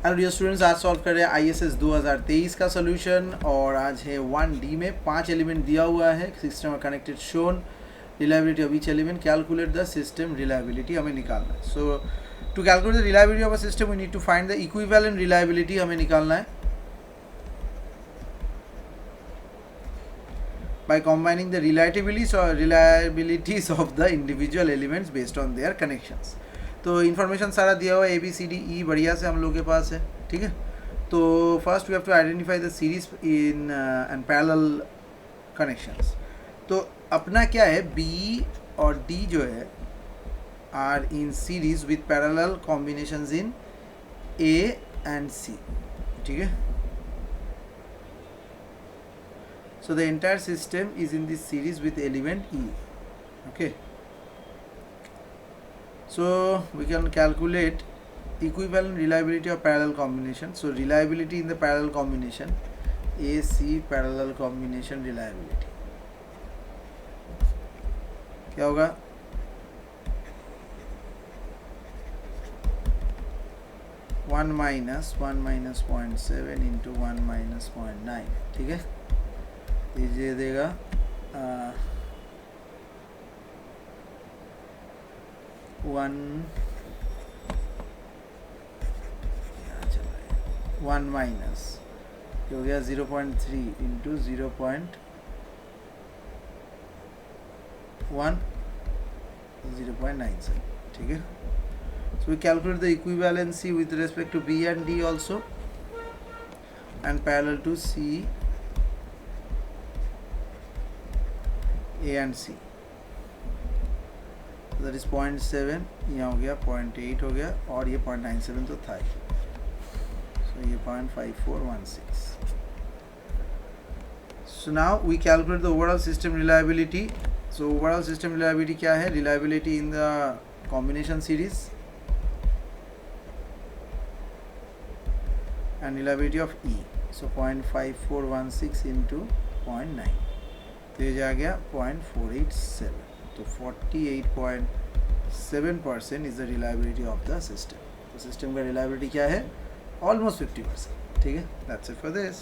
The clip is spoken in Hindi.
हेलो डियर स्टूडेंट्स, आज सॉल्व कर रहे हैं ISS 2023 का सोल्यूशन और आज है 1D में 5 एलिमेंट दिया हुआ है, सिस्टम और connected shown, reliability of each element, calculate the system reliability हमें निकालना है. So to calculate the reliability of a system we need to find the equivalent reliability हमें निकालना है by combining the reliabilities of the individual elements based on their connections. तो इन्फॉर्मेशन सारा दिया हुआ है ABCDE बढ़िया से हम लोग के पास है. ठीक है, तो first we have to identify the series in and parallel connections. तो अपना क्या है, B और D जो है are in series with parallel combinations in A and C. ठीक है, so the entire system is in this series with element E. Okay, so we can calculate equivalent reliability of parallel combination. So reliability in the parallel combination, AC parallel combination reliability क्या होगा, वन माइनस 0.7 इंटू 1 माइनस 0.9. ठीक है, ये देगा 1 माइनस हो गया 0.3 इंटू 0.1 0.97. ठीक है, so we calculate the equivalency with respect to B and D also and parallel to C, A and C. That is 0.7, यहाँ हो गया 0.8 हो गया और ये 0.97 तो था ही, so ये 0.5416. So now we calculate the overall system reliability. So overall system reliability क्या है, reliability in the combination series and reliability of E. So 0.5416 into 0.9, तो ये जा गया 0.487. तो 48.7% is the reliability of the system. तो सिस्टम का रिलायबिलिटी क्या है, ऑलमोस्ट 50%. ठीक है, दैट्स इट फॉर दिस.